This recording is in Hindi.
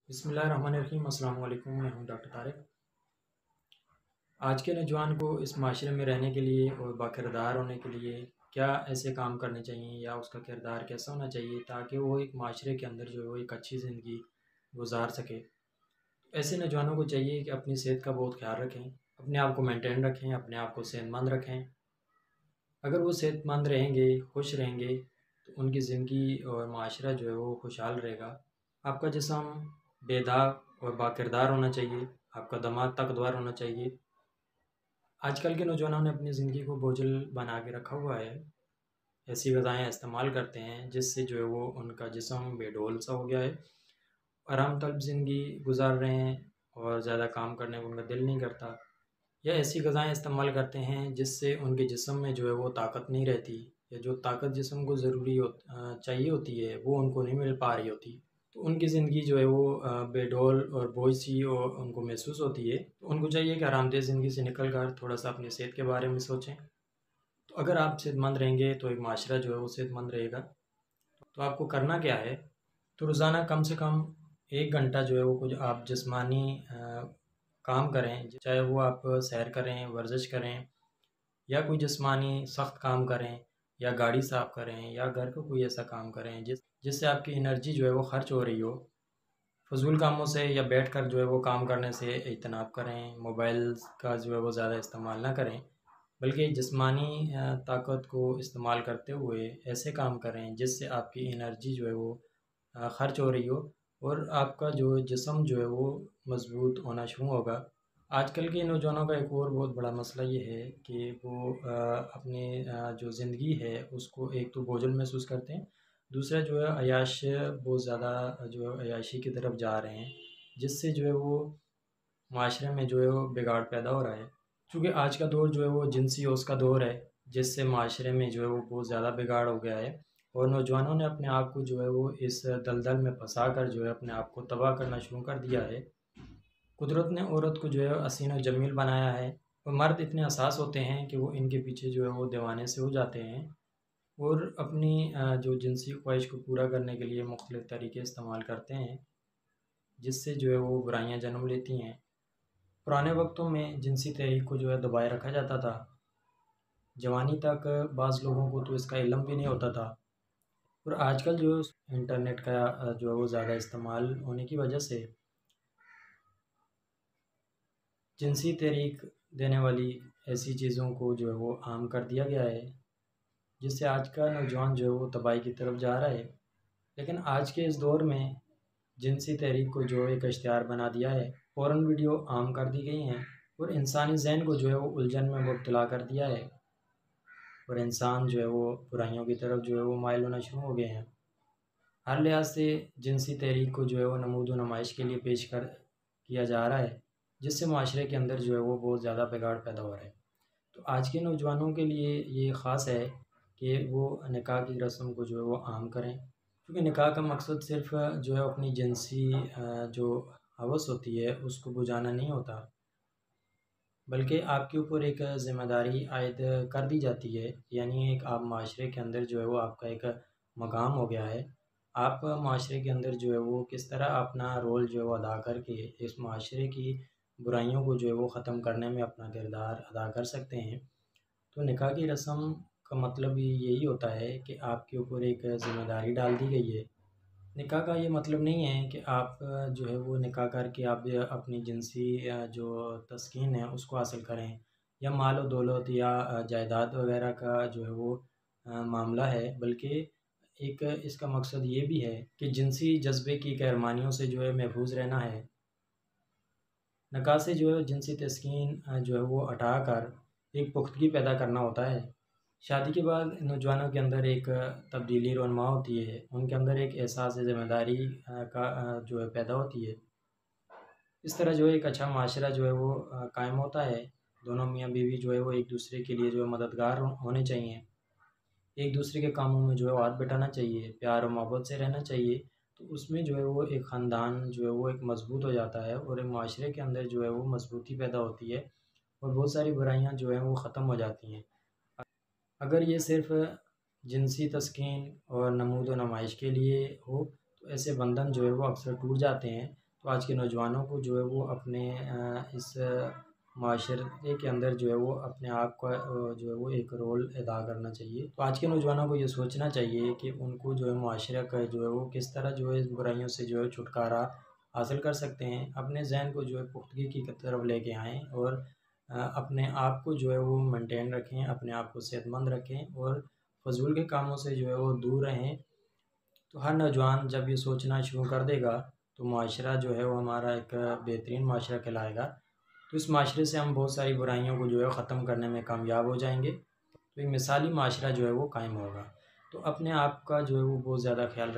बिस्मिल्लाहिर्रहमानिर्रहीम। अस्सलाम वालेकुम। मैं हूं डॉक्टर तारिक। आज के नौजवान को इस माशरे में रहने के लिए और बाकिरदार होने के लिए क्या ऐसे काम करने चाहिए या उसका किरदार कैसा होना चाहिए ताकि वो एक माशरे के अंदर जो है वो एक अच्छी ज़िंदगी गुजार सके। ऐसे नौजवानों को चाहिए कि अपनी सेहत का बहुत ख्याल रखें, अपने आप को मेंटेन रखें, अपने आप को सेहतमंद रखें। अगर वो सेहतमंद रहेंगे, खुश रहेंगे, तो उनकी ज़िंदगी और माशरा जो है वो खुशहाल रहेगा। आपका जिस्म बेदाग और बाकिरदार होना चाहिए, आपका दिमाग ताकतवर होना चाहिए। आजकल के नौजवानों ने अपनी ज़िंदगी को बोझिल बना के रखा हुआ है। ऐसी ग़िज़ाएँ इस्तेमाल करते हैं जिससे जो है वो उनका जिस्म बेडौल सा हो गया है। आराम तलब ज़िंदगी गुजार रहे हैं और ज़्यादा काम करने को उनका दिल नहीं करता, या ऐसी ग़िज़ाएँ इस्तेमाल करते हैं जिससे उनके जिस्म में जो है वो ताकत नहीं रहती, या जो ताकत जिस्म को चाहिए होती है वो उनको नहीं मिल पा रही होती। तो उनकी ज़िंदगी जो है वो बेडौल और बोझ सी उनको महसूस होती है। तो उनको चाहिए कि आरामदेह ज़िंदगी से निकल कर थोड़ा-सा अपनी सेहत के बारे में सोचें। तो अगर आप सेहतमंद रहेंगे तो एक माशरा जो है वो सेहतमंद रहेगा। तो आपको करना क्या है? तो रोज़ाना कम से कम 1 घंटा जो है वो कुछ आप जिस्मानी काम करें, चाहे वो आप सैर करें, वर्जिश करें, या कोई जिस्मानी सख्त काम करें, या गाड़ी साफ़ करें, या घर का कोई ऐसा काम करें जिससे आपकी एनर्जी जो है वो खर्च हो रही हो। फ़ज़ूल कामों से या बैठकर जो है वो काम करने से इज्तनाब करें। मोबाइल का जो है वो ज़्यादा इस्तेमाल ना करें, बल्कि जिस्मानी ताकत को इस्तेमाल करते हुए ऐसे काम करें जिससे आपकी एनर्जी जो है वो खर्च हो रही हो और आपका जो जिस्म जो है वो मज़बूत होना शुरू होगा। आजकल के नौजवानों का एक और बहुत बड़ा मसला ये है कि वो अपने जो ज़िंदगी है उसको एक तो बोझिल महसूस करते हैं, दूसरा जो है अय्याश बहुत ज़्यादा जो है अय्याशी की तरफ जा रहे हैं, जिससे जो है वो माशरे में जो है वो बिगाड़ पैदा हो रहा है। चूँकि आज का दौर जो है वो जिनसी ओस का दौर है, जिससे माशरे में जो है वो बहुत ज़्यादा बिगाड़ हो गया है और नौजवानों ने अपने आप को जो है वो इस दलदल में फँसा कर जो है अपने आप को तबाह करना शुरू कर दिया है। कुदरत ने औरत को जो है हसीन और जमील बनाया है और मर्द इतने हसास होते हैं कि वो इनके पीछे जो है वो दीवाने से हो जाते हैं और अपनी जो जिनसी ख्वाहिश को पूरा करने के लिए मुख्तलिफ़ तरीके इस्तेमाल करते हैं, जिससे जो है वो बुराइयाँ जन्म लेती हैं। पुराने वक्तों में जिनसी तहरीक को जो है दबाए रखा जाता था। जवानी तक बाज़ लोगों को तो इसका इल्म भी नहीं होता था और आजकल जो इंटरनेट का जो है वो ज़्यादा इस्तेमाल होने की वजह से जिनसी तहरीक देने वाली ऐसी चीज़ों को जो है वो आम कर दिया गया है, जिससे आज का नौजवान जो है वो तबाही की तरफ जा रहा है। लेकिन आज के इस दौर में जिनसी तहरीक को जो एक इश्तिहार बना दिया है, फ़ौरन वीडियो आम कर दी गई हैं और इंसानी ज़हन को जो है वो उलझन में मुब्तला कर दिया है और इंसान जो है वो बुराइयों की तरफ जो है वो माइल होना शुरू हो गए हैं। हर लिहाज से जिनसी तहरीक को जो है वो नमूद व नुमाइश के लिए पेश कर किया जा रहा है, जिससे माशरे के अंदर जो है वो बहुत ज़्यादा बिगाड़ पैदा हो रहा है। तो आज के नौजवानों के लिए ये ख़ास है कि वो निकाह की रस्म को जो है वो आम करें, क्योंकि निकाह का मकसद सिर्फ़ जो है अपनी जिनसी जो हवस होती है उसको बुझाना नहीं होता, बल्कि आपके ऊपर एक ज़िम्मेदारी आयद कर दी जाती है। यानी एक आप माशरे के अंदर जो है वो आपका एक मकाम हो गया है। आप माशरे के अंदर जो है वो किस तरह अपना रोल जो है वो अदा करके इस माशरे की बुराइयों को जो है वो ख़त्म करने में अपना किरदार अदा कर सकते हैं। तो निकाह की रस्म का मतलब ही यही होता है कि आपके ऊपर एक ज़िम्मेदारी डाल दी गई है। निकाह का ये मतलब नहीं है कि आप जो है वो निकाह करके आप अपनी जिनसी जो तस्कीन है उसको हासिल करें, या माल और दौलत या जायदाद वगैरह का जो है वो मामला है, बल्कि एक इसका मकसद ये भी है कि जिनसी जज्बे की गैरमानियों से जो है महफूज रहना है। निकाह से जो है जिनसी तस्कीन जो है वो हटा कर एक पुख्तगी पैदा करना होता है। शादी के बाद नौजवानों के अंदर एक तब्दीली रोनमा होती है, उनके अंदर एक एहसास ज़िम्मेदारी का जो है पैदा होती है। इस तरह जो है एक अच्छा माशरा जो है वो कायम होता है। दोनों मियाँ बीवी जो है वो एक दूसरे के लिए जो है मददगार होने चाहिए, एक दूसरे के कामों में जो है वो हाथ बटाना चाहिए, प्यार और मोहब्बत से रहना चाहिए। तो उसमें जो है वो एक ख़ानदान जो है वो एक मज़बूत हो जाता है और एक माशरे के अंदर जो है वो मज़बूती पैदा होती है और बहुत सारी बुराइयाँ जो हैं वो ख़त्म हो जाती हैं। अगर ये सिर्फ़ जिनसी तस्कीन और नमूद व नुमाइश के लिए हो, तो ऐसे बंधन जो है वो अक्सर टूट जाते हैं, तो आज के नौजवानों को जो है वो अपने इस माशरे के अंदर जो है वो अपने आप का जो है वो एक रोल अदा करना चाहिए। तो आज के नौजवानों को ये सोचना चाहिए कि उनको जो है माशरे का जो है वो किस तरह जो है इस बुराइयों से जो है छुटकारा हासिल कर सकते हैं। अपने ज़हन को जो है पुख्तगी की तरफ लेके आएँ और अपने आप को जो है वो मेंटेन रखें, अपने आप को सेहतमंद रखें और फ़ज़ूल के कामों से जो है वो दूर रहें। तो हर नौजवान जब ये सोचना शुरू कर देगा तो माशरा जो है वो हमारा एक बेहतरीन माशरा कहलाएगा। तो इस माशरे से हम बहुत सारी बुराइयों को जो है ख़त्म करने में कामयाब हो जाएंगे। तो एक मिसाली माशरा जो है वो कायम होगा। तो अपने आप का जो है वो बहुत ज़्यादा ख्याल रखें।